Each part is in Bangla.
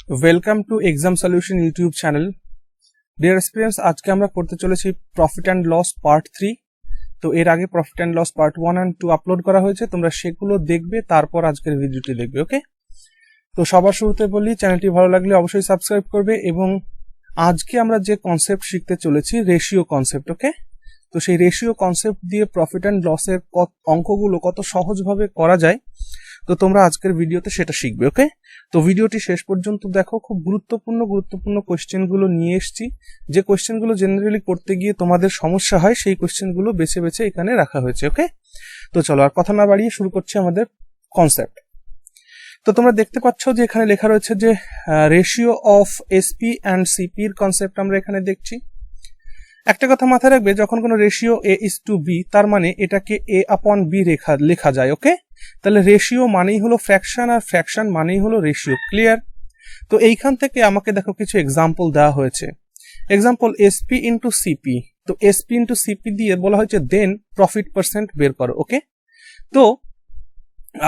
Welcome to exam solution YouTube channel. Dear students, আজকে আমরা পড়তে চলেছি প্রফিট অ্যান্ড লস পার্ট 3। তো এর আগে profit and loss part 1 and 2 upload করা হয়েছে, তোমরা সেগুলো দেখবে, তারপর আজকের ভিডিওটি দেখবে। ওকে, তো সবার শুরুতে বলি, চ্যানেলটি ভালো লাগলে অবশ্যই সাবস্ক্রাইব করবে। এবং আজকে আমরা যে কনসেপ্ট শিখতে চলেছি, রেশিও কনসেপ্ট। ওকে, তো সেই রেশিও কনসেপ্ট দিয়ে প্রফিট অ্যান্ড লসের অঙ্কগুলো কত সহজভাবে করা যায়, তো তোমরা আজকের ভিডিওতে সেটা শিখবে। ওকে, তো ভিডিওটি শেষ পর্যন্ত দেখো, খুব গুরুত্বপূর্ণ কোয়েশ্চেনগুলো নিয়ে এসেছি। যে কোয়েশ্চেনগুলো জেনারেলি করতে গিয়ে তোমাদের সমস্যা হয়, সেই কোয়েশ্চেনগুলো বেছে বেছে এখানে রাখা হয়েছে। ওকে, তো চলো আর কথা না বাড়িয়ে শুরু করছি আমাদের কনসেপ্ট। তো তোমরা দেখতে পাচ্ছ যে এখানে লেখা রয়েছে যে ratio of SP and CP এর কনসেপ্ট আমরা এখানে দেখছি। একটা কথা মাথায় রাখবে, যখন কোনো রেশিও A:B, তার মানে এটাকে A/B লেখা যায়। ওকে, তাহলে রেশিও মানেই হলো ফ্র্যাকশন, আর ফ্র্যাকশন মানেই হলো রেশিও। ক্লিয়ার? তো এইখান থেকে আমাকে দেখো কিছু এক্সাম্পল দেওয়া হয়েছে। Example SP into CP. তো এসপি ইন্টু সিপি দিয়ে বলা হয়েছে দেন প্রফিট পার্সেন্ট বের করো। ওকে, তো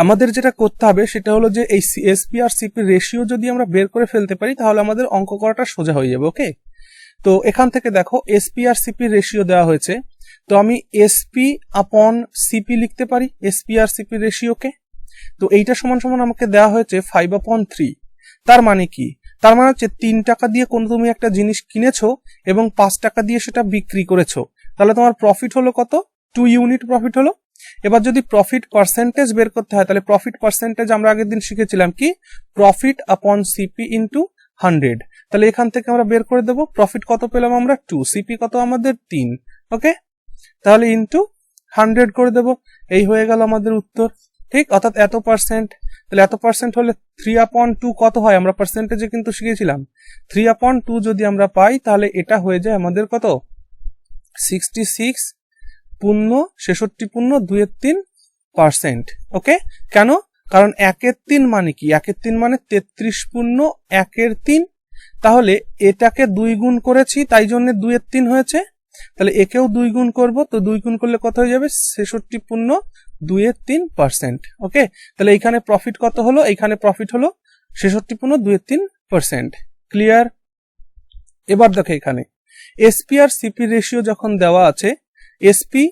আমাদের যেটা করতে হবে সেটা হলো যে এই এসপি আর সিপি রেশিও যদি আমরা বের করে ফেলতে পারি, তাহলে আমাদের অঙ্ক করাটা সোজা হয়ে যাবে। ওকে, তো এখান থেকে দেখো এসপি আর সিপি রেশিও দেওয়া হয়েছে, তো আমি এসপি আপন সিপি লিখতে পারি, এসপি আর সিপি রেশিওকে। তো এইটা সমান সমান আমাকে দেওয়া হয়েছে 5/3। তার মানে কি? তার মানে হচ্ছে 3 টাকা দিয়ে কোনো তুমি একটা জিনিস কিনেছো এবং 5 টাকা দিয়ে সেটা বিক্রি করেছো, তাহলে তোমার প্রফিট হলো কত? 2 ইউনিট প্রফিট হলো। এবার যদি প্রফিট পার্সেন্টেজ বের করতে হয়, তাহলে প্রফিট পার্সেন্টেজ আমরা আগের দিন শিখেছিলাম কি, প্রফিট আপন সিপি ইন্টু 100। তাহলে এখান থেকে আমরা বের করে দেবো প্রফিট কত পেলাম আমরা, 2, সিপি কত আমাদের 3। ওকে, তাহলে ইন্টু 100 করে দেবো, এই হয়ে গেল আমাদের উত্তর। ঠিক, অর্থাৎ এত পার্সেন্ট। তাহলে এত পার্সেন্ট হলে 3/2 কত হয়, আমরা পার্সেন্টেজে কিন্তু শিখেছিলাম। 3/2 যদি আমরা পাই, তাহলে এটা হয়ে যায় আমাদের কত, 66.63%। ওকে, কেন? কারণ 1/3 মানে কি, 1/3 মানে 33.1/3। তাহলে এটাকে 2 গুণ করেছি, তাই জন্য 2/3 হয়েছে। তাহলে একেও 2 গুণ করবো, তো 2 গুণ করলে কত হয়ে যাবে, 66.23%। ওকে, তাহলে এইখানে প্রফিট কত হলো, এইখানে প্রফিট হলো 66.23%। ক্লিয়ার? এবার দেখো এখানে এসপি আর সিপি রেশিও যখন দেওয়া আছে, এসপি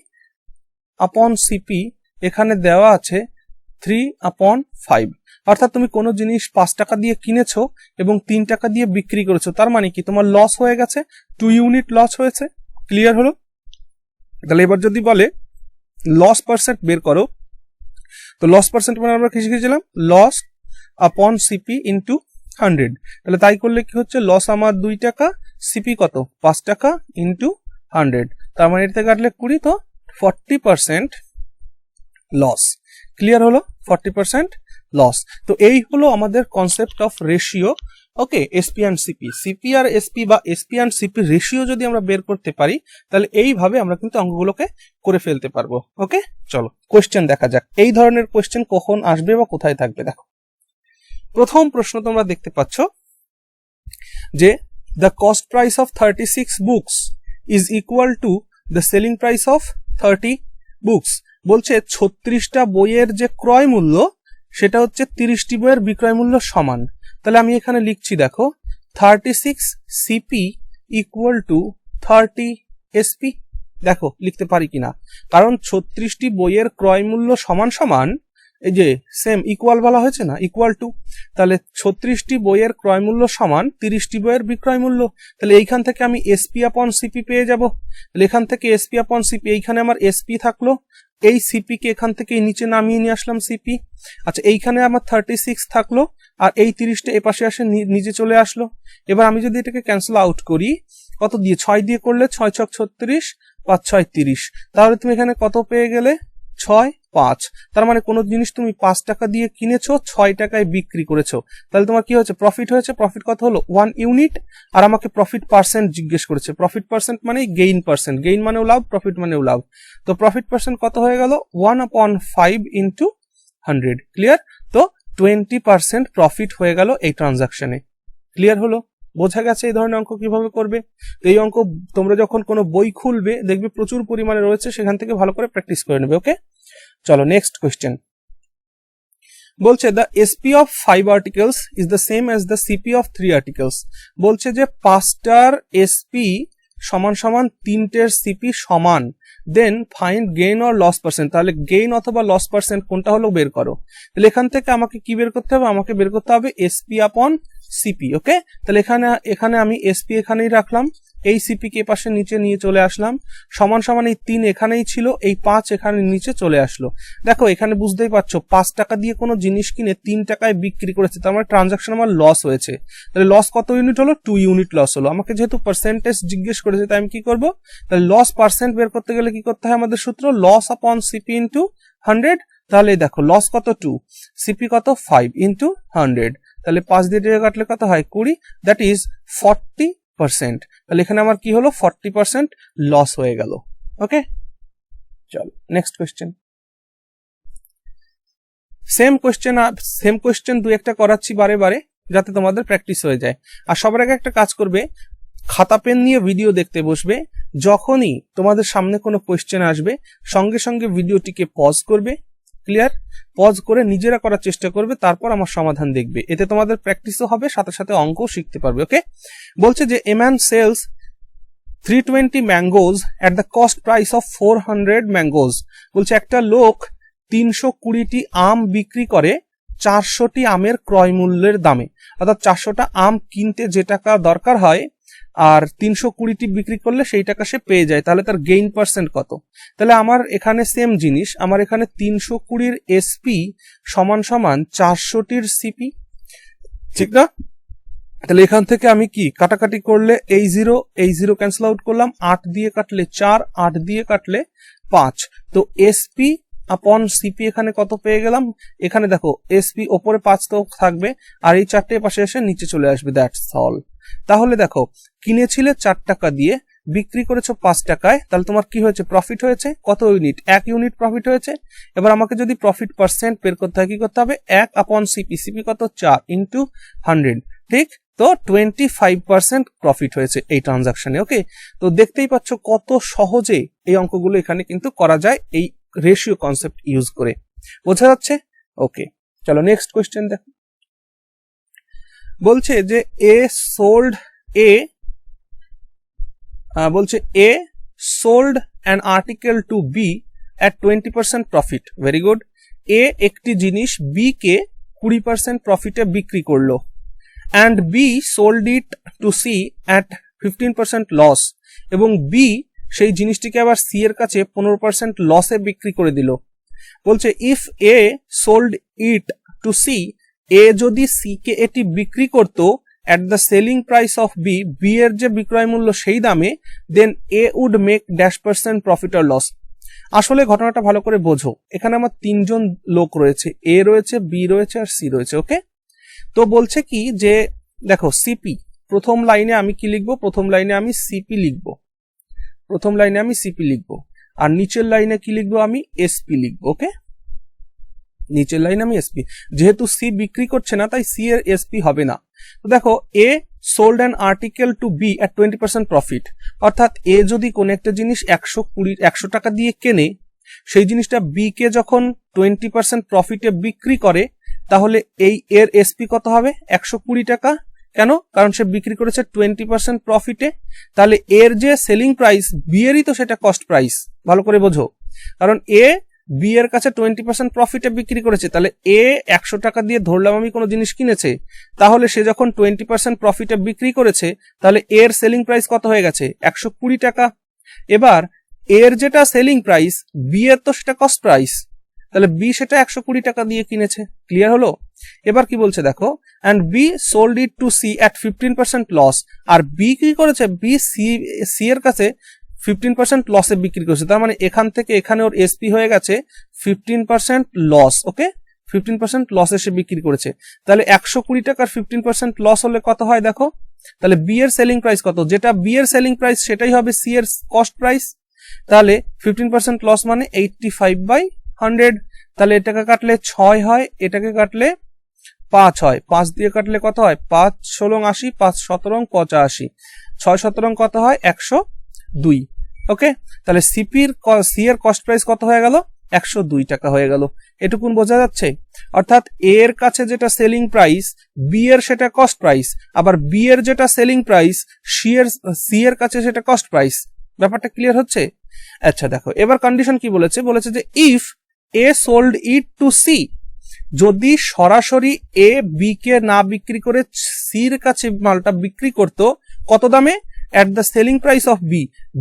আপন সিপি এখানে দেওয়া আছে 3/5। অর্থাৎ তুমি কোনো জিনিস 5 টাকা দিয়ে কিনেছো এবং 3 টাকা দিয়ে বিক্রি করেছো, তার মানে কি তোমার লস হয়ে গেছে, 2 ইউনিট লস হয়েছে। ক্লিয়ার হলো? তাহলে এবার যদি বলে লস পার্সেন্ট বের করো, তো লস পার্সেন্ট মানে আমরা কি শিখেছিলাম, লস আপন সিপি ইন্টু 100। তাহলে তাই করলে কি হচ্ছে, লস আমার 2 টাকা, সিপি কত 5 টাকা ইন্টু 100, তার মানে এটাতে কাটলে 20, তো 40% লস। ক্লিয়ার হলো? 40% লস। তো এই হলো আমাদের concept of ratio. Okay, SP and CP, CP আর এসপি বা এসপি অ্যান্ড সিপি রেশিও যদি আমরা বের করতে পারি, তাহলে এইভাবে আমরা কিন্তু অঙ্কগুলোকে করে ফেলতে পারবো। ওকে, চলো কোয়েশ্চেন দেখা যাক, এই ধরনের কোয়েশ্চেন কখন আসবে বা কোথায় থাকবে। দেখো প্রথম প্রশ্ন তোমরা দেখতে পাচ্ছ যে the cost price of 36 books is equal to the selling price of 30 books। বলছে 36টা বইয়ের যে ক্রয় মূল্য, সেটা হচ্ছে 30টি বইয়ের বিক্রয় মূল্য সমান। তাহলে আমি এখানে লিখছি, দেখো 36 সিপি ইকুয়াল টু 30 এসপি। দেখো লিখতে পারি কিনা, কারণ 36টি বইয়ের ক্রয় মূল্য সমান সমান, এই যে সেম ইকুয়াল বলা হয়েছে না, ইকুয়াল টু, তাহলে 36টি বইয়ের ক্রয় মূল্য সমান 30টি বইয়ের বিক্রয় মূল্য। তাহলে এইখান থেকে আমি এসপি আপন সিপি পেয়ে যাব। তাহলে এখান থেকে এসপি আপন সিপি, এইখানে আমার এসপি থাকলো, এই সিপি কে এখান থেকে নিচে নামিয়ে নিয়ে আসলাম সিপি। আচ্ছা, এইখানে আমার 36 থাকলো, আর এই 30টা এপাশে আসে নিচে চলে আসলো। এবার আমি যদি এটাকে ক্যান্সেল আউট করি, কত দিয়ে, 6 দিয়ে করলে 6 ছক 36, 5 6 30, তাহলে তুমি এখানে কত পেয়ে গেলে, 6 5। তার মানে কোনো জিনিস তুমি 5 টাকা দিয়ে কিনেছো, 6 টাকায় বিক্রি করেছো, তাহলে তোমার কি হয়েছে, প্রফিট হয়েছে। প্রফিট কত হলো, 1 ইউনিট। আর আমাকে প্রফিট পার্সেন্ট জিজ্ঞেস করেছে, প্রফিট পার্সেন্ট মানে গেইন পার্সেন্ট, গেইন মানেও লাভ, প্রফিট মানেও লাভ। তো প্রফিট পার্সেন্ট কত হয়ে গেল, 1/5 ইন্টু 100। ক্লিয়ার? তো 20% প্রফিট হয়ে গেল এই ট্রানজাকশনে। ক্লিয়ার হলো? বোঝা গেছে এই ধরনের অঙ্ক কিভাবে করবে। এই অঙ্ক তোমরা যখন কোনো বই খুলবে, দেখবে প্রচুর পরিমাণে রয়েছে, সেখান থেকে ভালো করে প্র্যাকটিস করে নেবে। ওকে, চলো নেক্সট কোয়েশ্চেন। বলছে the SP of 5 articles is the same as the CP of 3 articles. বলছে যে 5টার এসপি সমান সমান 3টের সিপি সমান, then find gain or loss percent. তাহলে গেইন অথবা লস পার্সেন্ট কোনটা হলো বের করো। তাহলে এখান থেকে আমাকে কি বের করতে হবে, আমাকে বের করতে হবে এসপি আপন সিপি। ওকে, তাহলে এখানে আমি এসপি এখানেই রাখলাম, এই সিপি কে পাশে নিচে নিয়ে চলে আসলাম, সমান সমান এই 3 এখানেই ছিল, এই 5 এখানে নিচে চলে আসলো। দেখো এখানে বুঝতেই পারছো 5 টাকা দিয়ে কোনো জিনিস কিনে 3 টাকায় বিক্রি করেছে, তার মানে ট্রানজাকশন আমার লস হয়েছে। তাহলে লস কত ইউনিট হলো, 2 ইউনিট লস হলো। আমাকে যেহেতু পার্সেন্টেজ জিজ্ঞেস করেছে তাই আমি কি করব, তাহলে লস পার্সেন্ট বের করতে গেলে কি করতে হয়, আমাদের সূত্র লস আপন সিপি ইন্টু 100। তাহলে দেখো লস কত 2, সিপি কত 5 ইন্টু 100, তাহলে 5 দিয়ে কাটলে কত হয় 20, দ্যাট ইজ 40%। তাহলে এখানে আমার কি হলো 40% লস হয়ে গেল। ওকে, চলো নেক্সট কোয়েশ্চেন। সেম কোয়েশ্চেন দুই একটা করাচ্ছি বারে বারে যাতে তোমাদের প্র্যাকটিস হয়ে যায়। আর সবার আগে একটা কাজ করবে, খাতা পেন নিয়ে ভিডিও দেখতে বসবে, যখনই তোমাদের সামনে কোনো কোয়েশ্চেন আসবে সঙ্গে সঙ্গে ভিডিওটিকে পজ করবে, ক্লিয়ার, পজ করে নিজেরা করার চেষ্টা করবে, তারপর আমার সমাধান দেখবে। এতে তোমাদের প্র্যাকটিসও হবে, সাথে সাথে অঙ্কও শিখতে পারবে। ওকে, বলছে যে a man sells 320 mangoes at the cost price of 400 mangoes. বলছে একটা লোক 320টি আম বিক্রি করে 400টি আমের ক্রয় মূল্যের দামে, অর্থাৎ 400টা আম কিনতে যে টাকা দরকার হয় আর 320টি বিক্রি করলে সেই টাকা সে পেয়ে যায়, তাহলে তার গেইন পার্সেন্ট কত। তাহলে আমার এখানে সেম জিনিস, আমার এখানে 320-র এসপি সমান সমান 400টির সিপি, ঠিক না। তাহলে এখান থেকে আমি কি কাটাকাটি করলে এই জিরো ক্যান্সেল আউট করলাম, 8 দিয়ে কাটলে 4, 8 দিয়ে কাটলে 5, তো এসপি আপন সিপি এখানে কত পেয়ে গেলাম। এখানে দেখো এসপি ওপরে 5 তো থাকবে আর এই 4টে পাশে এসে নিচে চলে আসবে, দ্যাটস অল। তাহলে দেখো কিনেছিলে 4 টাকা দিয়ে, বিক্রি করেছো 5 টাকায়, তাহলে তোমার কি হয়েছে, প্রফিট হয়েছে কত ইউনিট, 1 ইউনিট প্রফিট হয়েছে। এবার আমাকে যদি প্রফিট পার্সেন্ট বের করতে হয় কি করতে হবে, 1 আপন সিপি, সিপি কত 4 ইন্টু 100, ঠিক, তো 25% প্রফিট হয়েছে এই ট্রানজাকশনে। ওকে, তো দেখতেই পাচ্ছ কত সহজে এই অঙ্কগুলো এখানে কিন্তু করা যায় এই রেশিও কনসেপ্ট ইউজ করে, বোঝা যাচ্ছে। ওকে, চলো নেক্সট কোয়েশ্চেন দেখো। বলছে যে A sold an article to B at 20% profit. Very good. A একটি জিনিস বি কে 20% প্রফিটে বিক্রি করলো, and B sold it to C at 15% loss, এবং বি সেই জিনিসটিকে আবার সি এর কাছে 15% লসে বিক্রি করে দিল। বলছে if A sold it to C, A যদি সি কে এটি বিক্রি করত at the selling price of B, B এর যে বিক্রয় মূল্য সেই দামে, then A would make -% profit or loss। আসলে ঘটনাটা ভালো করে বোঝো, এখানে আমার 3জন লোক রয়েছে, এ রয়েছে, বি রয়েছে আর সি রয়েছে। ওকে, তো বলছে কি যে দেখো সিপি, প্রথম লাইনে আমি কি লিখবো, প্রথম লাইনে আমি সিপি লিখবো, আর নিচের লাইনে কি লিখবো, আমি এসপি লিখবো। ওকে, নিচের লাইনে আমি এসপি, যেহেতু সি বিক্রি করছে না তাই সি এর এসপি হবে না। তো দেখো A sold an article to B at 20% profit, অর্থাৎ এ যদি কোন একটা জিনিস 100 টাকা দিয়ে কেনে, সেই জিনিসটা বি কে যখন 20% প্রফিটে বিক্রি করে, তাহলে এই এর এসপি কত হবে, 120 টাকা। কেন, কারণ সে বিক্রি করেছে 20% প্রফিটে, তাহলে এর যে সেলিং প্রাইস বি এরই তো সেটা কস্ট প্রাইস, ভালো করে বোঝো। কারণ এ বি এর কাছে 20% প্রফিটে বিক্রি করেছে, তাহলে এ 100 টাকা দিয়ে ধরলাম আমি কোনো জিনিস কিনেছে, তাহলে সে যখন 20% প্রফিটে বিক্রি করেছে, তাহলে এর সেলিং প্রাইস কত হয়ে গেছে, 120 টাকা। এবার এর যেটা সেলিং প্রাইস, বি এর তো সেটা কস্ট প্রাইস, তাহলে বি সেটা 120 টাকা দিয়ে কিনেছে। ক্লিয়ার হলো। এবার কি বলছে দেখো, and B sold it to C at 15% loss, আর বি কি করেছে, বি সি এর কাছে 15% লসে বিক্রি করেছে, তার মানে এখান থেকে এখানে ওর এসপি হয়ে গেছে 15% লস। ওকে, 15% লসে সে বিক্রি করেছে, তাহলে 120 টাকার 15% লস হলে কত হয় দেখো, তাহলে বি এর সেলিং প্রাইস কত, যেটা বি এর সেলিং প্রাইস সেটাই হবে সি এর কস্ট প্রাইস, তাহলে 15% লস মানে 85/100। তাহলে এটাকে কাটলে 6 হয়, এটাকে কাটলে 5 হয়, 5 দিয়ে কাটলে কত হয়, 5 16 80, 5 17 85, 6 17 কত হয় 102। ওকে, তাহলে সি এর কস্ট প্রাইস কত হয়ে গেল, 102 টাকা হয়ে গেল। এটুকুন বোঝা যাচ্ছে? অর্থাৎ এ এর কাছে যেটা সেলিং প্রাইস, বি এর সেটা কস্ট প্রাইস, আবার বি এর যেটা সেলিং প্রাইস সি এর কাছে সেটা কস্ট প্রাইস। ব্যাপারটা ক্লিয়ার হচ্ছে? আচ্ছা দেখো এবার কন্ডিশন কি বলেছে, বলেছে যে if A sold it to C, যদি সরাসরি এ বি কে না বিক্রি করে সির কাছে মালটা বিক্রি করত কত দামে, at the selling price of B,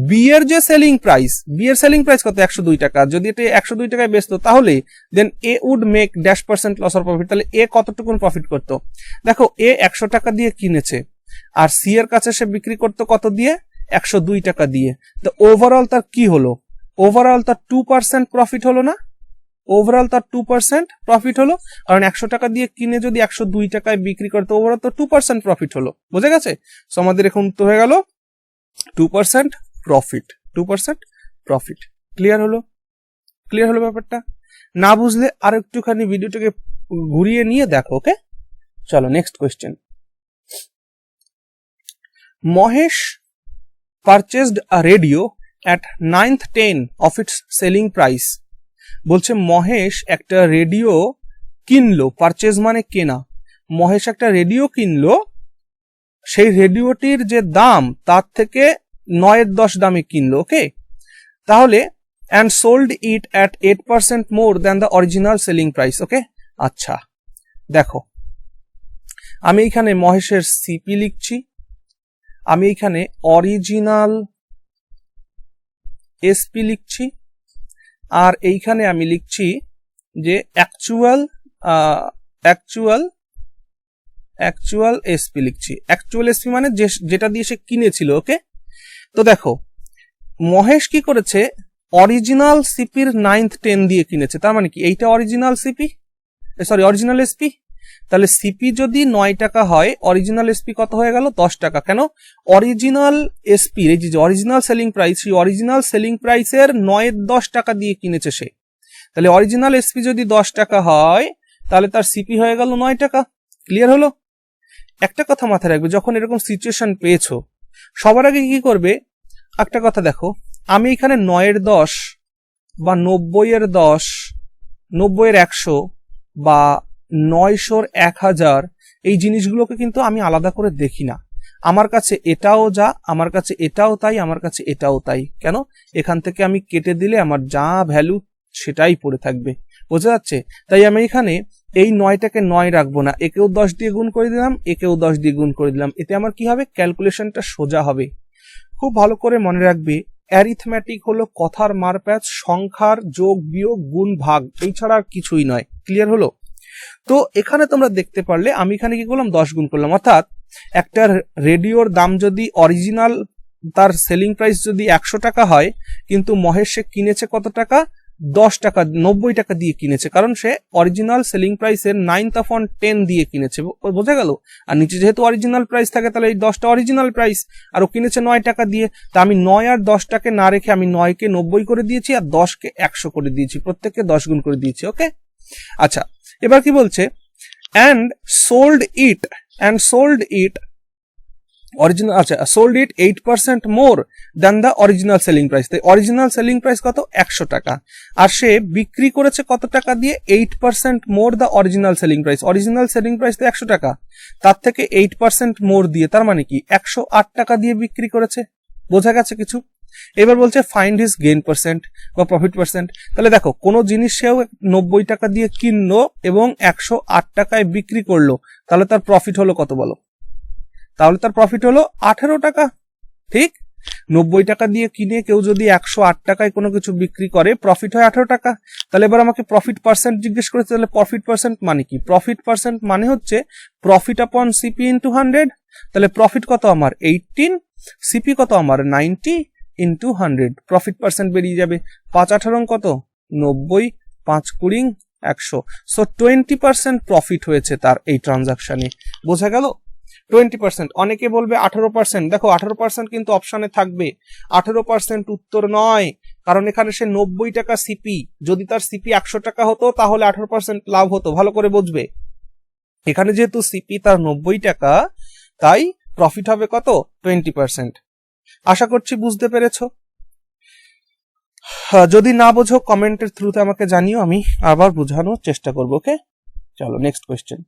B এর যে সেলিং প্রাইস, B এর সেলিং প্রাইস কত 102 টাকা, যদি এটা 102 টাকায় বেচতো তাহলে then A would make -% loss or profit, তাহলে A কতটুকুন প্রফিট করতো? দেখো A 100 টাকা দিয়ে কিনেছে আর সি এর কাছে সে বিক্রি করতো কত দিয়ে, 102 টাকা দিয়ে। তো ওভারঅল তার কি হলো, ওভারঅল তার 2% প্রফিট হলো না? ওভারঅল তার 2% প্রফিট হলো, কারণ 100 টাকা দিয়ে কিনে যদি 102 টাকায় বিক্রি করতো ওভারঅল তো 2% প্রফিট হলো। বুঝে গেছে? সো আমাদের এখন তো হয়ে গেল 2% প্রফিট, 2% প্রফিট। ক্লিয়ার হলো? ক্লিয়ার হলো ব্যাপারটা? না বুঝলে আর একটুখানি ভিডিওটাকে ঘুরিয়ে নিয়ে দেখো। ওকে, চলো next question. Mahesh purchased a radio at 9/10 of its selling price। বলছে মহেশ একটা রেডিও কিনলো, পারচেজ মানে কেনা, মহেশ একটা রেডিও কিনলো, সেই রেডিওটির যে দাম তার থেকে 9/10 দামে কিনলো। ওকে, তাহলে and sold it at 8% more than the original selling price। ওকে, আচ্ছা দেখো আমি এখানে মহেশের সিপি লিখছি, আমি এখানে অরিজিনাল এসপি লিখছি, আর এইখানে আমি লিখছি যে অ্যাকচুয়াল এসপি লিখছি। অ্যাকচুয়াল এসপি মানে যেটা দিয়ে সে কিনেছিল। ওকে, তো দেখো মহেশ কি করেছে, অরিজিনাল সিপির 9/10 দিয়ে কিনেছে, তার মানে কি এইটা original CP, sorry original SP. তাহলে সিপি যদি 9 টাকা হয়, অরিজিনাল এসপি কত হয়ে গেল, 10 টাকা। কেন, অরিজিনাল এসপি এই যে অরিজিনাল সেলিং প্রাইস, সেই অরিজিনাল সেলিং প্রাইসের 9/10 টাকা দিয়ে কিনেছে সে। তাহলে অরিজিনাল এসপি যদি 10 টাকা হয় তাহলে তার সিপি হয়ে গেল 9 টাকা। ক্লিয়ার হলো? একটা কথা মাথায় রাখবে, যখন এরকম সিচুয়েশন পেয়েছো সবার আগে কি করবে, একটা কথা দেখো, আমি এখানে 9/10 বা 90/10, 90/100 বা 900/1000 এই জিনিসগুলোকে কিন্তু আমি আলাদা করে দেখি না। আমার কাছে এটাও যা, আমার কাছে এটাও তাই, আমার কাছে এটাও তাই। কেন, এখান থেকে আমি কেটে দিলে আমার যা ভ্যালু সেটাই পড়ে থাকবে। বোঝা যাচ্ছে? তাই আমি এখানে এই 9টাকে 9 রাখবো না, একেও 10 দিয়ে গুণ করে দিলাম, একেও 10 দিয়ে গুণ করে দিলাম। এতে আমার কি হবে, ক্যালকুলেশনটা সোজা হবে। খুব ভালো করে মনে রাখবে, অ্যারিথমেটিক হলো কথার মারপ্যাচ, সংখ্যার যোগ বিয়োগ গুণ ভাগ, এই ছাড়া আর কিছুই নয়। ক্লিয়ার হলো? তো এখানে তোমরা দেখতে পারলে আমি এখানে কি করলাম, 10 গুণ করলাম। অর্থাৎ একটা রেডিওর দাম যদি অরিজিনাল তার সেলিং প্রাইস যদি 100 টাকা হয়, কিন্তু মহেশ সে কিনেছে কত টাকা, 10 টাকা, 90 টাকা দিয়ে কিনেছে, কারণ সে অরিজিনাল সেলিং প্রাইসের 9/10 দিয়ে কিনেছে। বোঝা গেল? আর নিচে যেহেতু অরিজিনাল প্রাইস থাকে তাহলে এই 10টা অরিজিনাল প্রাইস, আর ও কিনেছে 9 টাকা দিয়ে। তা আমি 9 আর 10টাকে না রেখে আমি 9কে 90 করে দিয়েছি আর 10কে 100 করে দিয়েছি, প্রত্যেককে 10 গুণ করে দিয়েছি। ওকে, আচ্ছা এবার কি বলছে, and sold it অরিজিনাল, আচ্ছা sold it 8% more than the original selling price। তাই অরিজিনাল সেলিং প্রাইস কত, 100 টাকা, আর সে বিক্রি করেছে কত টাকা দিয়ে, 8% more the original selling price। Original selling price তো 100 টাকা, তার থেকে 8% মোর দিয়ে, তার মানে কি 108 টাকা দিয়ে বিক্রি করেছে। বোঝা গেছে কিছু? এবার বলছে ফাইন্ড হিজ গেইন পার্সেন্ট বা প্রফিট পার্সেন্ট। তাহলে দেখো কোনো জিনিস সেও 90 টাকা দিয়ে কিনলো এবং 108 টাকায় বিক্রি করলো, তাহলে তার প্রফিট হলো কত বলো? তাহলে তার প্রফিট হলো 18 টাকা। ঠিক, 90 টাকা দিয়ে কিনে কেউ যদি 108 টাকায় কোনো কিছু বিক্রি করে, প্রফিট হয় 18 টাকা। তাহলে এবার আমাকে প্রফিট পার্সেন্ট জিজ্ঞেস করেছে, তাহলে প্রফিট পার্সেন্ট মানে কি? প্রফিট পার্সেন্ট মানে হচ্ছে প্রফিট আপন সিপি ইন্টু 100। তাহলে প্রফিট কত আমার 18, সিপি কত আমার 90 ইন্টু 100, প্রফিট পার্সেন্ট বেরিয়ে যাবে। 5×18 কত, 90, 5×20 100। সো 20% প্রফিট হয়েছে তার এই ট্রানজাকশনে। বোঝা গেল? 20%। অনেকে বলবে 18%, দেখো 18% কিন্তু অপশনে থাকবে, 18% উত্তর নয়, কারণ এখানে সে 90 টাকা সিপি, যদি তার সিপি 100 টাকা হতো তাহলে 18% লাভ হতো। ভালো করে বুঝবে, এখানে যেহেতু সিপি তার 90 টাকা, তাই প্রফিট হবে কত, 20%। আশা করছি বুঝতে পেরেছো। যদি না বোঝো কমেন্টের থ্রুতে আমাকে জানিও, আমি আবার বোঝানোর চেষ্টা করবো। ওকে, চলো নেক্সট কোয়েশ্চেন।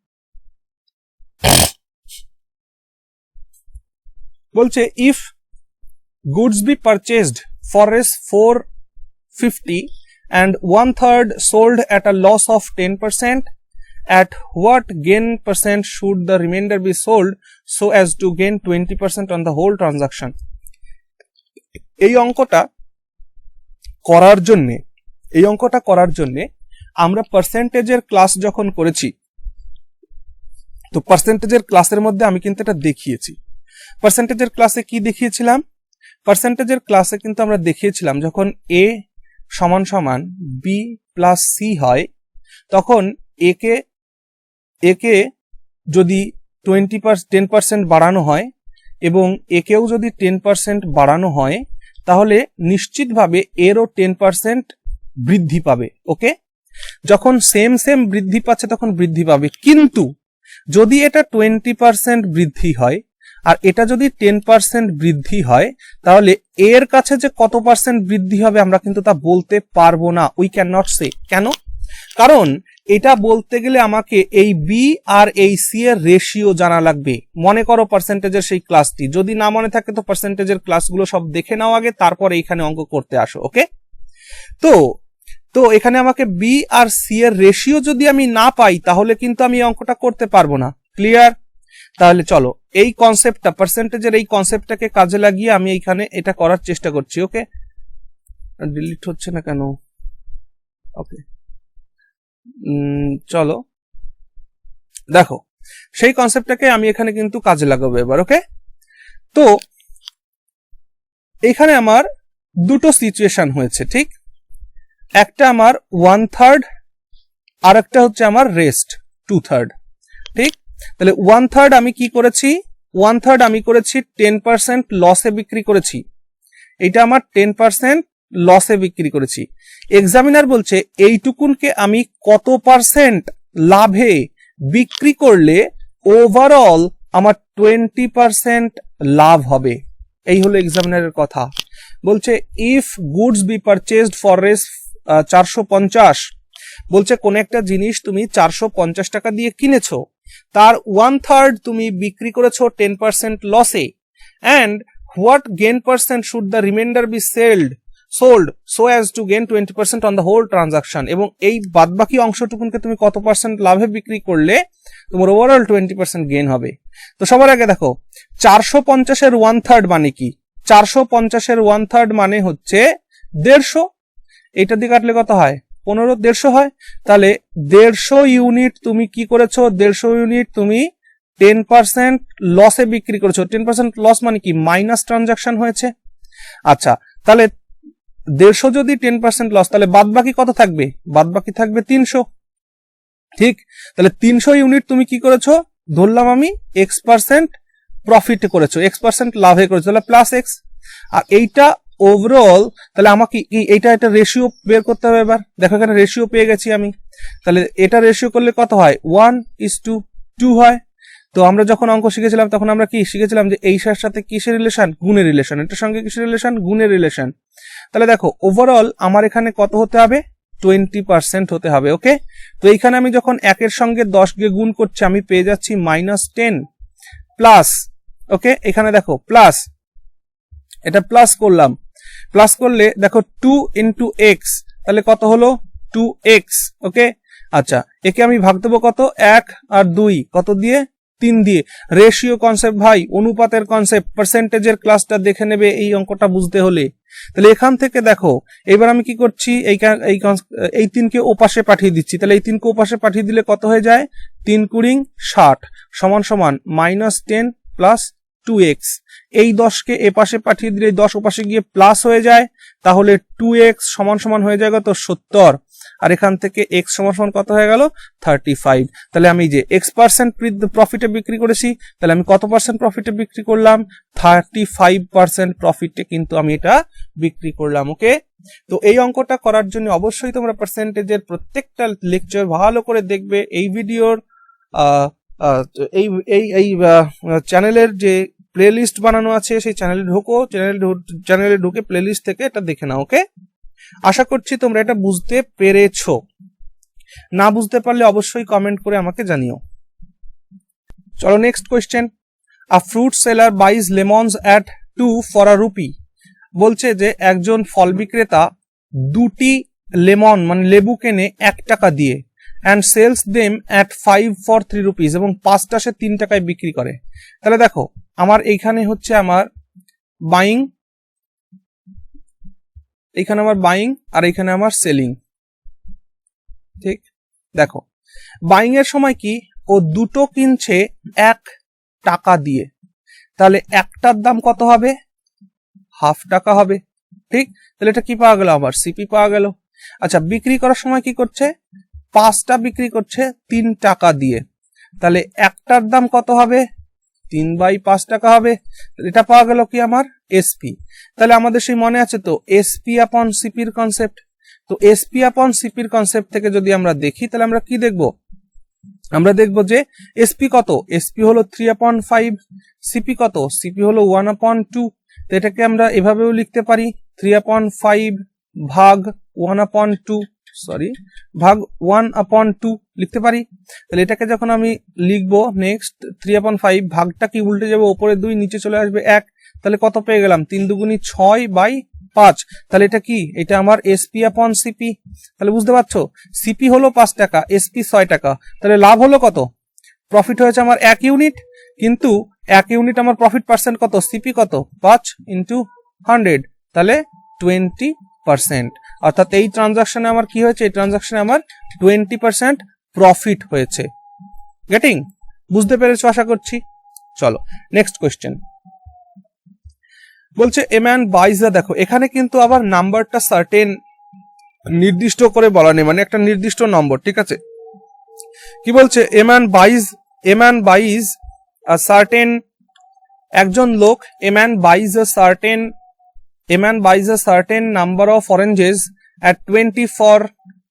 বলছে if goods be purchased for Rs 450 and 1/3 sold at a loss of 10%, at what gain percent should the remainder be sold so as to gain 20% on the whole transaction? এই অঙ্কটা করার জন্যে আমরা পার্সেন্টেজের ক্লাস যখন করেছি, তো পার্সেন্টেজের ক্লাসের মধ্যে আমি কিন্তু এটা দেখিয়েছি। পার্সেন্টেজের ক্লাসে কি দেখিয়েছিলাম? পার্সেন্টেজের ক্লাসে কিন্তু আমরা দেখিয়েছিলাম যখন এ সমান সমান বি প্লাস সি হয়, তখন একে যদি 10% বাড়ানো হয় এবং একেও যদি 10% বাড়ানো হয়, তাহলে নিশ্চিতভাবে এরও 10% বৃদ্ধি পাবে। ওকে, যখন সেম বৃদ্ধি পাচ্ছে তখন বৃদ্ধি পাবে, কিন্তু যদি এটা 20% বৃদ্ধি হয় আর এটা যদি 10% বৃদ্ধি হয়, তাহলে এর কাছে যে কত পার্সেন্ট বৃদ্ধি হবে আমরা কিন্তু তা বলতে পারবো না। উই ক্যান নট সে। কেন? কারণ এটা বলতে গেলে আমাকে এই বি আর এই সি এর রেশিও জানা লাগবে। মনে করো পার্সেন্টেজের সেই ক্লাসটি, যদি না মনে থাকে তো পার্সেন্টেজের ক্লাসগুলো সব দেখে নাও আগে, তারপর এইখানে অঙ্ক করতে আসো। ওকে, তো এখানে আমাকে বি আর সি এর রেশিও যদি আমি না পাই তাহলে কিন্তু আমি অঙ্কটা করতে পারবো না। ক্লিয়ার? তাহলে চলো এই কনসেপ্টটা, পার্সেন্টেজের এই কনসেপ্টটাকে কাজে লাগিয়ে আমি এইখানে এটা করার চেষ্টা করছি। ওকে, ডিলিট হচ্ছে না কেন? ওকে, চলো দেখো সেই কনসেপ্টটাকে আমি এখানে কিন্তু কাজে লাগাবো এবার। ওকে, তো এখানে আমার দুটো সিচুয়েশন হয়েছে, ঠিক? একটা আমার 1/3 আর একটা হচ্ছে আমার রেস্ট 2/3, ঠিক? তাহলে 1/3 আমি কি করেছি? 1/3 আমি করেছি 10% লসে বিক্রি করেছি। এটা আমার 10% লসে বিক্রি করেছি। এক্সামিনার বলছে এইটুকুনকে আমি কত পার্সেন্ট লাভে বিক্রি করলে ওভারঅল আমার 20% লাভ হবে। এই হলো এক্সামিনারের কথা। বলছে if goods be purchased for Rs 450, বলছে কোন একটা জিনিস তুমি 450 টাকা দিয়ে কিনেছো, তার 1/3 তুমি বিক্রি করেছো 10% লসে, and what gain percent should the remainder be sold so as to gain 20% on the whole transaction? এবং এই বাদবাকি অংশটুকুনকে তুমি কত পার্সেন্ট লাভে বিক্রি করলে তোমার ওভারঅল 20% গেইন হবে। তো সবার আগে দেখো 450 এর 1/3 মানে কি? 450 এর 1/3 মানে হচ্ছে 150। এটা দিয়ে কাটলে কত হয়? 15, 150 হয়। তাহলে 150 ইউনিট তুমি কি করেছো? 150 ইউনিট তুমি 10% লসে বিক্রি করেছো। 10% লস মানে কি? মাইনাস ট্রানজাকশন হয়েছে। আচ্ছা, তাহলে 150 যদি 10% লস, তাহলে বাদ বাকি কত থাকবে? বাদ বাকি থাকবে 300, ঠিক? তাহলে 300 ইউনিট তুমি কি করেছো? ধরলাম আমি x% প্রফিট করেছো, x% লাভে করেছো, তাহলে প্লাস x। আর এইটা ওভারঅল, তাহলে আমাকে এইটা একটা রেশিও বের করতে হবে। এবার দেখো এখানে রেশিও পেয়ে গেছি আমি, তাহলে এটা রেশিও করলে কত হয়? 1:2 হয়। তো আমরা যখন অঙ্ক শিখেছিলাম তখন আমরা কি শিখেছিলাম যে এইটার সাথে কিসের রিলেশন? গুণের রিলেশন। এটার সঙ্গে কিসের রিলেশন? গুণের রিলেশন। তাহলে দেখো ওভারঅল আমার এখানে কত হতে হবে? 20% হতে হবে। ওকে, তো এইখানে আমি যখন 1 এর সঙ্গে 10 কে গুণ করছি আমি পেয়ে যাচ্ছি -10 প্লাস। ওকে, এখানে দেখো প্লাস, এটা প্লাস করলাম, প্লাস করলে দেখো 2 into x, তাহলে কত হলো? 2x। ওকে, আচ্ছা একে আমি ভাগ দেবো কত? 1 আর 2 কত দিয়ে? 3 দিয়ে। রেশিও কনসেপ্ট ভাই, অনুপাতের কনসেপ্ট, পার্সেন্টেজের ক্লাসটা দেখে নেবে এই অঙ্কটা বুঝতে হলে। তাহলে এখান থেকে দেখো এবার আমি কি করছি? এই 3কে ওপাশে পাঠিয়ে দিচ্ছি। তাহলে এই 3কে ওপাশে পাঠিয়ে দিলে কত হয়ে যায়? 3 × 60 সমান সমান -10 প্লাস 2x। এই 10কে এপাশে পাঠিয়ে দিলে 10 ওপাশে গিয়ে প্লাস হয়ে যায়, তাহলে 2x সমান সমান হয়ে যায় কত? 70। আর এখান থেকে x সমান সমান কত হয়ে গেল? 35। তাহলে আমি যে x% প্রফিটে বিক্রি করেছি, তাহলে আমি কত পার্সেন্ট প্রফিটে বিক্রি করলাম? 35% প্রফিটে কিন্তু আমি এটা বিক্রি করলাম। ওকে, তো এই অঙ্কটা করার জন্য অবশ্যই তোমরা পার্সেন্টেজের প্রত্যেকটা লেকচার ভালো করে দেখবে। এই ভিডিওর এই চ্যানেলের যে প্লেলিস্ট বানানো আছে সেই চ্যানেলে ঢুকে প্লেলিস্ট থেকে এটা দেখে নাও। ওকে, আশা করছি তোমরা এটা বুঝতে পেরেছো। না বুঝতে পারলে অবশ্যই কমেন্ট করে আমাকে জানিও। চলো next question. A fruit seller buys lemons at 2 for a rupee. বলছে যে একজন ফল বিক্রেতা 2টি লেমন মানে লেবু কেনে 1 টাকা দিয়ে and sales them at 5 for 3 rupees, এবং 5টা সে 3 টাকায় বিক্রি করে। তাহলে দেখো আমার এইখানে হচ্ছে আমার বাইং, এইখানে আমার বাইং আর এইখানে আমার সেলিং। ঠিক, দেখো বাইং এর সময় কি ও দুটো কিনছে 1 টাকা দিয়ে, তাহলে একটার দাম কত হবে? হাফ টাকা হবে। ঠিক, তাহলে এটা কি পাওয়া গেল? আবার সিপি পাওয়া গেল। আচ্ছা, বিক্রি করার সময় কি করছে? 5টা বিক্রি করছে 3 টাকা দিয়ে, তাহলে একটার দাম কত হবে? 3/5 টাকা হবে। এটা পাওয়া গেল কি আমার? এসপি। তাহলে আমাদের সেই মনে আছে তো এসপি আপন সিপির কনসেপ্ট। তো এসপি আপন সিপির কনসেপ্ট থেকে যদি আমরা দেখি তাহলে আমরা কি দেখব? আমরা দেখব যে এসপি কত? এসপি হলো 3/5, সিপি কত? সিপি হলো 1/2। তো এটাকে আমরা এভাবেও লিখতে পারি 3/5 ভাগ 1/2, ভাগ 1/2 লিখতে পারি। তাহলে এটাকে যখন আমি লিখবো নেক্সট 3/5, ভাগটা কি উল্টে যাবে, উপরে 2 নিচে চলে আসবে 1, তাহলে কত পেয়ে গেলাম? 3 দুগুনি 6/5। তাহলে এটা কি? এটা আমার এসপি আপন সিপি। তাহলে বুঝতে পারছো সিপি হলো 5 টাকা, এসপি 6 টাকা, তাহলে লাভ হলো কত? প্রফিট হয়েছে আমার 1 ইউনিট, কিন্তু 1 ইউনিট আমার প্রফিট পার্সেন্ট কত? সিপি কত? 5 × 100, তাহলে 20%। অর্থাৎ এই ট্রানজাকশনে আমার কি হয়েছে? এই ট্রানজাকশনে আমার 20% প্রফিট হয়েছে। গেটিং? বুঝতে পেরেছো আশা করছি। চলো নেক্সট কোয়েশ্চেন। বলছে এ ম্যান বাইজ আ, দেখো এখানে কিন্তু আবার নাম্বারটা সার্টেন নির্দিষ্ট করে বলা নেই, মানে একটা নির্দিষ্ট নম্বর। ঠিক আছে, কি বলছে? এ ম্যান বাইজ আ সার্টেন, একজন লোক a man বাইজ a certain number of oranges at 20 for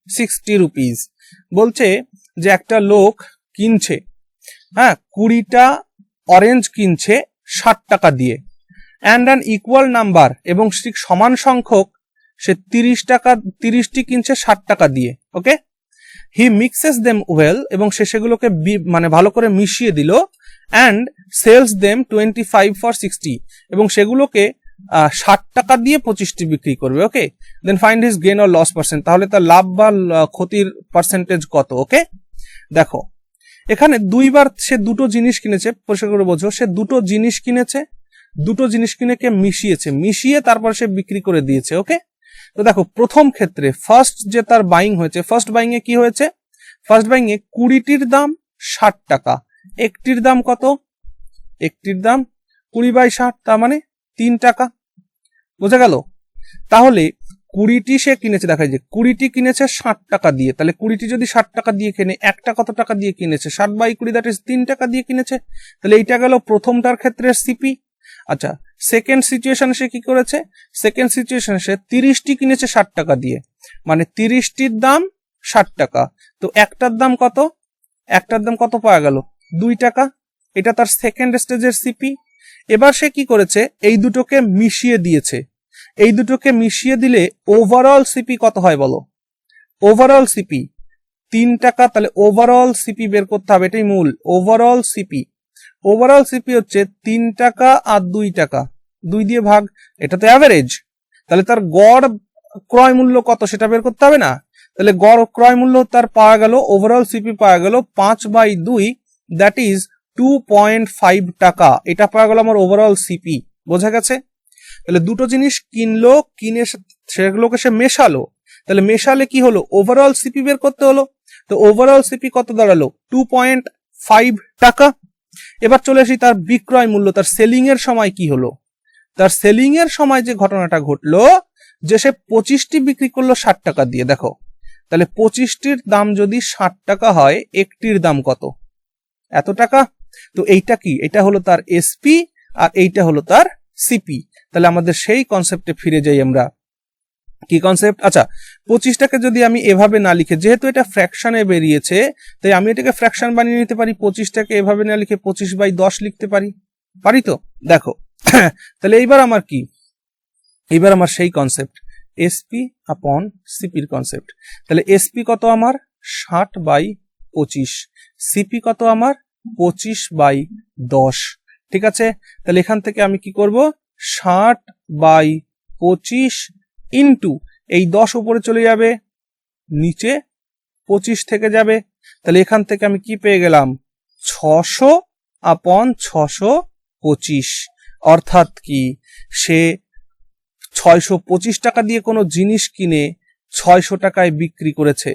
60 rupees। বলছে যে একটা লোক কিনছে 20টা অরেঞ্জ কিনছে 60 টাকা দিয়ে, অ্যান্ড অ্যান ইকুয়াল নাম্বার, এবং ঠিক সমান সংখ্যক সে 30টি কিনছে 60 টাকা দিয়ে। ওকে, হি মিক্সেস দেম ওয়েল, এবং সে সেগুলোকে মানে ভালো করে মিশিয়ে দিল, অ্যান্ড সেলস দেম 25 for 60, এবং সেগুলোকে 60 টাকা দিয়ে 25টি বিক্রি করবে। Okay, then find his gain or loss percent, তাহলে তার লাভ বা ক্ষতির পার্সেন্টেজ কত? ওকে, দেখো এখানে দুইবার সে দুটো জিনিস কিনেছে, পরিষ্কার করে বোঝো, সে দুটো জিনিস কিনেছে, দুটো জিনিস কিনেকে মিশিয়ে তারপর সে বিক্রি করে দিয়েছে। ওকে, তো দেখো প্রথম ক্ষেত্রে ফার্স্ট যে তার বাইং হয়েছে, ফার্স্ট বাইং এ কি হয়েছে? ফার্স্ট বাইং এ 20টির দাম 60 টাকা, একটির দাম কত? একটির দাম 20/60, তার মানে 3 টাকা। বোঝা গেল? তাহলে 20টি সে কিনেছে, দেখা যায় 20টি কিনেছে 60 টাকা দিয়ে, তাহলে 20টি যদি 60 টাকা দিয়ে কেনে, একটা কত টাকা দিয়ে কিনেছে? 60/20, দ্যাট ইজ 3 টাকা দিয়ে কিনেছে। তাহলে এইটা গেল প্রথমটার ক্ষেত্রে সিপি। আচ্ছা, সেকেন্ড সিচুয়েশনে সে কি করেছে? সেকেন্ড সিচুয়েশনে সে 30টি কিনেছে 60 টাকা দিয়ে, মানে 30টির দাম 60 টাকা। তো একটার দাম কত? একটার দাম কত পাওয়া গেল? 2 টাকা। এটা তার সেকেন্ড স্টেজের সিপি। এবার সে কি করেছে? এই দুটোকে মিশিয়ে দিয়েছে। এই দুটোকে মিশিয়ে দিলে ওভারঅল সিপি কত হয় বলো? ওভারঅল সিপি 3 টাকা, তাহলে ওভারঅল সিপি বের করতে হবে, এটাই মূল। ওভারঅল সিপি হচ্ছে 3 টাকা আর 2 টাকা, 2 দিয়ে ভাগ, এটা তো অ্যাভারেজ। তাহলে তার গড় ক্রয় মূল্য কত সেটা বের করতে হবে না? তাহলে গড় ক্রয় মূল্য তার পাওয়া গেল, ওভারঅল সিপি পাওয়া গেল 5/2, দ্যাট ইজ 2.5 টাকা। এটা পাওয়া গেল আমার ওভারঅল সিপি। বোঝা গেছে? তাহলে দুটো জিনিস কিনলো, কিনে সেগুলোকে সে মেশালো, তাহলে মেশালে কি হলো? ওভারঅল সিপি বের করতে হলো। তো ওভারঅল সিপি কত দাঁড়ালো? 2.5 টাকা। এবার চলে আসি তার বিক্রয় মূল্য, তার সেলিং এর সময় কি হলো? তার সেলিং এর সময় যে ঘটনাটা ঘটলো, যে সে 25টি বিক্রি করলো 60 টাকা দিয়ে। দেখো তাহলে 25টির দাম যদি 60 টাকা হয়, একটির দাম কত? এত টাকা। তো এইটা কি? এটা হলো তার এসপি, আর এইটা হলো তার সিপি। তাহলে আমাদের সেই কনসেপ্টে ফিরে যাই আমরা। কি কনসেপ্ট? আচ্ছা, 25টাকে যদি আমি এভাবে না লিখে, যেহেতু এটা ফ্র্যাকশনে বেরিয়েছে, তাই আমি এটাকে ফ্র্যাকশন বানিয়ে নিতে পারি। 25টাকে এভাবে না লিখে 25/10 লিখতে পারি তো? দেখো তাহলে এইবার আমার কি? এইবার আমার সেই কনসেপ্ট, এসপি আপন সিপির কনসেপ্ট। তাহলে এসপি কত আমার 60/25, সিপি কত আমার 25/10। ঠিক আছে, তাহলে এখান থেকে আমি কি করব 60/25 ইন্টু এই 10 উপরে চলে যাবে, নিচে 25 থেকে যাবে। তাহলে এখান থেকে আমি কি পেয়ে গেলাম 600/625, অর্থাৎ কি সে 625 টাকা দিয়ে কোনো জিনিস কিনে 600 টাকায় বিক্রি করেছে।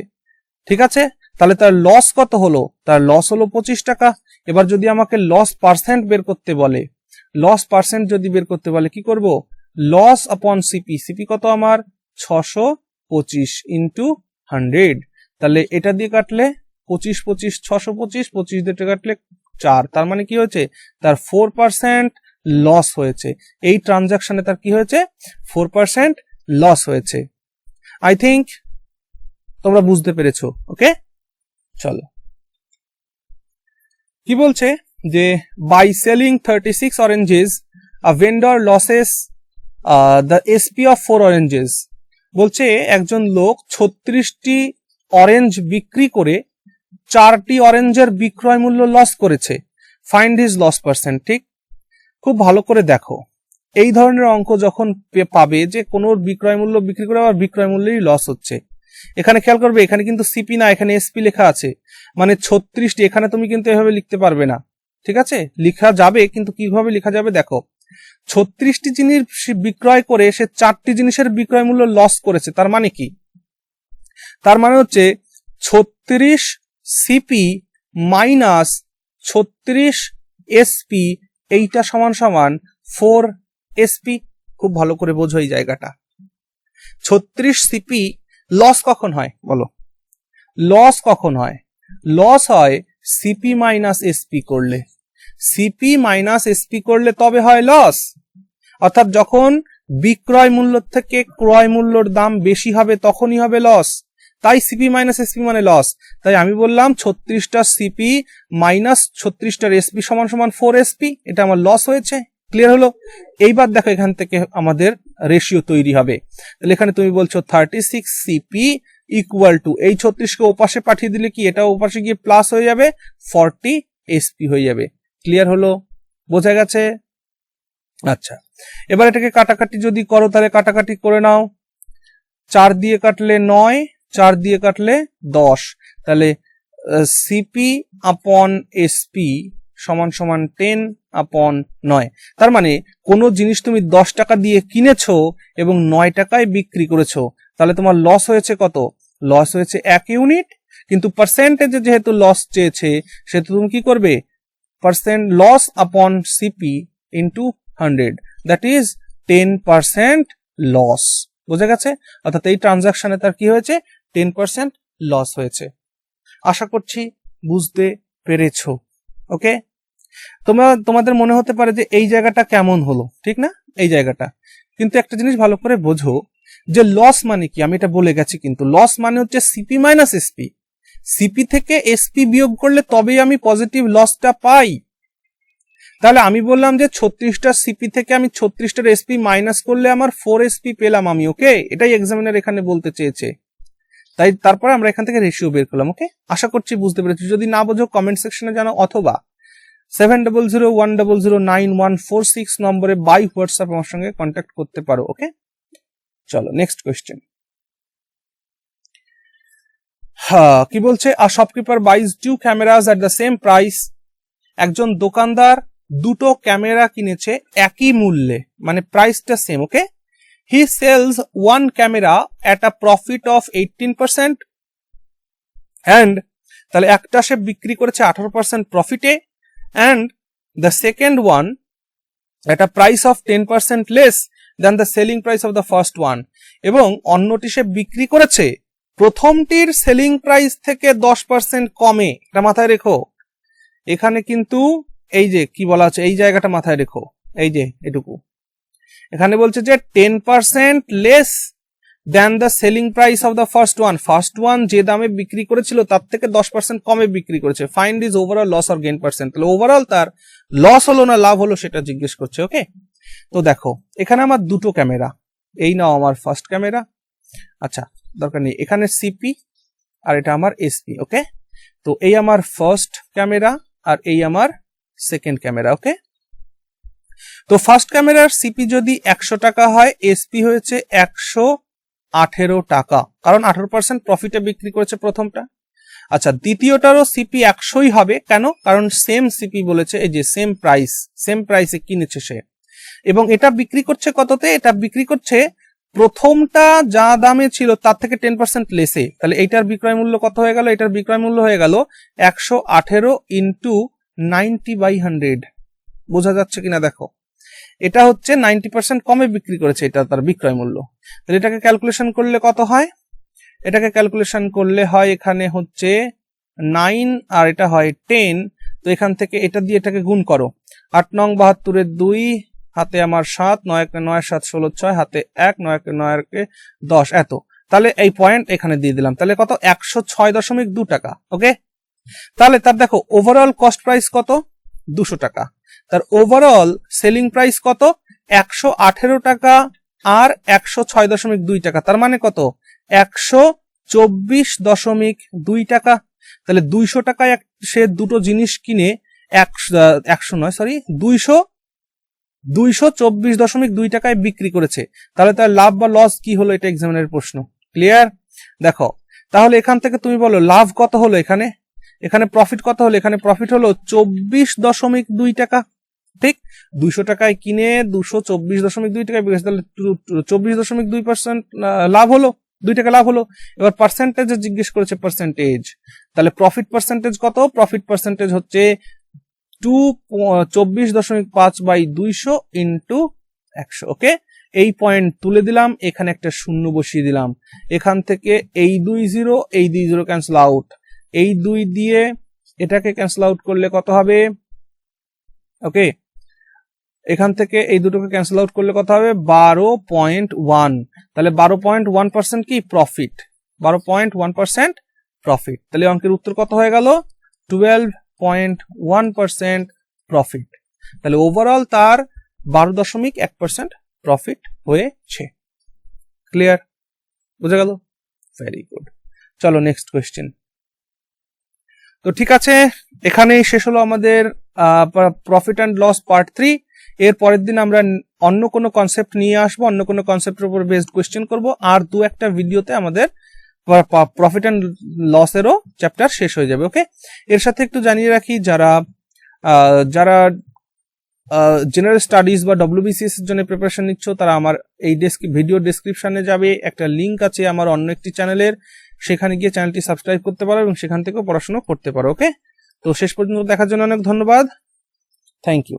ঠিক আছে, তাহলে তার লস কত হলো, তার লস হলো 25 টাকা। এবার যদি আমাকে লস পার্সেন্ট বের করতে বলে, লস পার্সেন্ট যদি বের করতে বলে কি করব, লস আপন সিপি, সিপি কত আমার 625 ইন্টু 100। তাহলে এটা দিয়ে কাটলে 25 25 625, 25 দিয়ে কাটলে 4, তার মানে কি হয়েছে, তার 4% লস হয়েছে। এই ট্রানজাকশনে তার কি হয়েছে, 4% লস হয়েছে। আই থিঙ্ক তোমরা বুঝতে পেরেছো। ওকে, চলো কি বলছে যে by selling 36 oranges a vendor loses the SP of 4 oranges. বলছে একজন লোক 36টি অরেঞ্জ বিক্রি করে 4টি অরেঞ্জের বিক্রয় মূল্য লস করেছে। Find his loss percent. ঠিক, খুব ভালো করে দেখো, এই ধরনের অঙ্ক যখন পাবে যে কোনো বিক্রয় মূল্য বিক্রি করে আবার বিক্রয় মূল্যেই লস হচ্ছে, এখানে খেয়াল করবে এখানে কিন্তু সিপি না, এখানে এসপি লেখা আছে, মানে 36টি। এখানে তুমি কিন্তু এভাবে লিখতে পারবে না। ঠিক আছে, লেখা যাবে কিন্তু কিভাবে লেখা যাবে দেখো, 36টি জিনিস বিক্রয় করে সে 4টি জিনিসের বিক্রয় মূল্য লস করেছে। তার মানে কি, তার মানে হচ্ছে 36 সিপি মাইনাস 36 এসপি, এইটা সমান সমান 4 এসপি। খুব ভালো করে বোঝো এই জায়গাটা। 36 সিপি লস কখন হয় বলো, লস কখন হয়, লস হয় সিপি মাইনাস এসপি করলে, সিপি মাইনাস এসপি করলে তবে হয় লস। অর্থাৎ যখন বিক্রয় মূল্য থেকে ক্রয় মূল্যর দাম বেশি হবে তখনই হবে লস, তাই সিপি মাইনাস এসপি মানে লস। তাই আমি বললাম 36টা সিপি মাইনাস 36টার এসপি সমান সমান 4 এসপি, এটা আমার লস হয়েছে। ক্লিয়ার হলো? এইবার দেখো এখান থেকে আমাদের রেশিও তৈরি হবে। তাহলে এখানে তুমি বলছো 36 সিপি ইকুয়াল টু, এই 36কে ওপাশে পাঠিয়ে দিলে কি এটা ওপাশে গিয়ে প্লাস হয়ে যাবে, 40 এসপি হয়ে যাবে। ক্লিয়ার হলো? বোঝা গেছে? আচ্ছা, এবার এটাকে কাটাকাটি যদি করো তাহলে কাটাকাটি করে নাও। 4 দিয়ে কাটলে 9, 4 দিয়ে কাটলে 10, তাহলে সিপি আপন এসপি সমান সমান 10/9। তার মানে কোনো জিনিস তুমি 10 টাকা দিয়ে কিনেছো এবং 9 টাকায় বিক্রি করেছো, তাহলে তোমার লস হয়েছে কত, লস হয়েছে 1 ইউনিট। কিন্তু পার্সেন্টেজে যেহেতু লস চেয়েছে সেহেতু তুমি কি করবে, percent loss upon CP into 100, that is 10% loss. বোঝা গেছে? অর্থাৎ এই ট্রানজাকশনে তার কি হয়েছে, 10% লস হয়েছে। আশা করছি বুঝতে পেরেছো। ওকে, তোমাদের মনে হতে পারে যে এই জায়গাটা কেমন হলো, ঠিক না, এই জায়গাটা। কিন্তু একটা জিনিস ভালো করে বোঝো যে লস মানে কি, আমি এটা বলে গেছি, কিন্তু লস মানে হচ্ছে সিপি মাইনাস এসপি। সিপি থেকে এসপি বিয়োগ করলে তবেই আমি পজিটিভ লসটা পাই। তাহলে আমি বললাম যে 36টা সিপি থেকে আমি 36টার এসপি মাইনাস করলে আমার 4 এসপি পেলাম আমি। ওকে, এটাই এক্সামিনার এখানে বলতে চেয়েছে। তাই তারপরে আমরা এখান থেকে রেশিও বের করলাম। ওকে, আশা করছি বুঝতে পেরেছি। যদি না বোঝো কমেন্ট সেকশনে জানাও, অথবা 7001009146 নম্বরে বাই হোয়াটসঅ্যাপ আমার সঙ্গে কন্ট্যাক্ট করতে পারো। ওকে, চলো নেক্সট কোয়েশ্চেন। কি বলছে, a shopkeeper buys 2 cameras at the same price. একজন দোকানদার দুটো ক্যামেরা কিনেছে একই মূল্যে, মানে প্রাইসটা same. Okay, he sells 1 camera at a profit of 18% and, তাহলে একটা সে বিক্রি করেছে 18% প্রফিটে, and the second one at a price of 10% less than the selling price of the first one, এবং অন্যটি সে বিক্রি করেছে প্রথমটির সেলিং প্রাইস থেকে 10% কমে। এটা মাথায় রেখো। এখানে কিন্তু এই যে কি বলা আছে, এই জায়গাটা মাথায় রেখো, এই যে এটুকু এখানে বলছে যে 10% less than the selling price of the first one. First one যে দামে বিক্রি করেছিল তার থেকে 10% কমে বিক্রি করেছে। Find is overall loss or gain percent. তাহলে ওভারঅল তার লস হলো না লাভ হলো সেটা জিজ্ঞেস করছে। ওকে, তো দেখো এখানে আমার দুটো ক্যামেরা, এই নাও আমার ফার্স্ট ক্যামেরা, আচ্ছা দরকার নেই, এখানে সিপি আর এটা আমার এসপি। ওকে, তো এই আমার ফার্স্ট ক্যামেরা আর এই আমার সেকেন্ড ক্যামেরা। ওকে, তো ফার্স্ট ক্যামেরার সিপি যদি 100 টাকা হয়, এসপি হয়েছে 118 টাকা, কারণ 18% প্রফিটে বিক্রি করেছে প্রথমটা। আচ্ছা, দ্বিতীয়টারও সিপি 100ই হবে, কেন? কারণ সেম সিপি বলেছে, এই যে সেম প্রাইসে কিনেছে সে, এবং এটা বিক্রি করছে কততে? এটা বিক্রি করছে প্রথমটা যা দামে ছিল তার থেকে 10% লেসে। তাহলে এইটার বিক্রয় মূল্য কত হয়ে গেল? এটার বিক্রয় মূল্য হয়ে গেল 118 ইন্টু 90/100। বোঝা যাচ্ছে কিনা দেখো, এটা হচ্ছে 90% কমে বিক্রি করেছে, এটা তার বিক্রয় মূল্য। তাহলে এটাকে ক্যালকুলেশন করলে কত হয়? এটাকে ক্যালকুলেশন করলে হয় এখানে হচ্ছে 9 আর এটা হয় 10। তো এখান থেকে এটা দিয়ে এটাকে গুণ করো, 8 নং 72 2, হাতে আমার 7, 9 9 7 16 6, হাতে 1, 9 9 10, এত। তাহলে এই পয়েন্ট এখানে দিয়ে দিলাম, তাহলে কত? 106.2 টাকা। ওকে, তাহলে তার দেখো ওভারঅল কস্ট প্রাইস কত? 200 টাকা। তার ওভারঅল সেলিং প্রাইস কত? 118 টাকা আর 106.2 টাকা, তার মানে কত? 124.2 টাকা। তাহলে 200 টাকায় সে দুটো জিনিস কিনে 224.2 টাকায় বিক্রি করেছে। তাহলে তার লাভ বা লস কি হলো? এটা এক্সামিনের প্রশ্ন। ক্লিয়ার? দেখো, তাহলে এখান থেকে তুমি বলো লাভ কত হলো, এখানে প্রফিট কত হলো? এখানে প্রফিট হলো 24.2 টাকা। ঠিক, 200 টাকায় কিনে 224.2 টাকায় বিক্রি, তাহলে 24.2% লাভ হলো, 2 টাকা লাভ হলো। এবার পার্সেন্টেজ জিজ্ঞেস করেছে, পার্সেন্টেজ, তাহলে প্রফিট পার্সেন্টেজ কত? প্রফিট পার্সেন্টেজ হচ্ছে 24.5/200 ইন্টু 100। ওকে, এই পয়েন্ট তুলে দিলাম, এখানে একটা শূন্য বসিয়ে দিলাম, এখান থেকে এই 20 এই 20 ক্যান্সেল আউট, এই 2 দিয়ে এটাকে ক্যান্সেল আউট করলে কত হবে? ওকে, এখান থেকে এই দুটোকে ক্যান্সেল আউট করলে কত হবে? 12.1। তাহলে 12.1% কি? প্রফিট। 12.1% প্রফিট। তাহলে অঙ্কের উত্তর কত হয়ে গেল? 12.1% প্রফিট। তাহলে ওভারঅল তার 12.1% প্রফিট হয়েছে। ক্লিয়ার? বুঝা গেল? Very good. চলো নেক্সট কোয়েশ্চেন। তো ঠিক আছে, এখানেই শেষ হলো আমাদের প্রফিট অ্যান্ড লস পার্ট 3। এর পরের দিন আমরা অন্য কোনো কনসেপ্ট নিয়ে আসবো, অন্য কোনো কনসেপ্টের উপর বেসড কোয়েশ্চেন করব, আর 2-1টা ভিডিওতে আমাদের প্রফিট অ্যান্ড লসেরও চ্যাপ্টার শেষ হয়ে যাবে। ওকে, এর সাথে একটু জানিয়ে রাখি, যারা জেনারেল স্টাডিজ বা WBCS এর জন্য প্রিপারেশন নিচ্ছ, তারা আমার এই ভিডিও ডেসক্রিপশনে যাবে, একটা লিঙ্ক আছে আমার অন্য একটি চ্যানেলের, সেখানে গিয়ে চ্যানেলটি সাবস্ক্রাইব করতে পারো এবং সেখান থেকেও পড়াশোনা করতে পারো। ওকে, তো শেষ পর্যন্ত দেখার জন্য অনেক ধন্যবাদ। Thank you.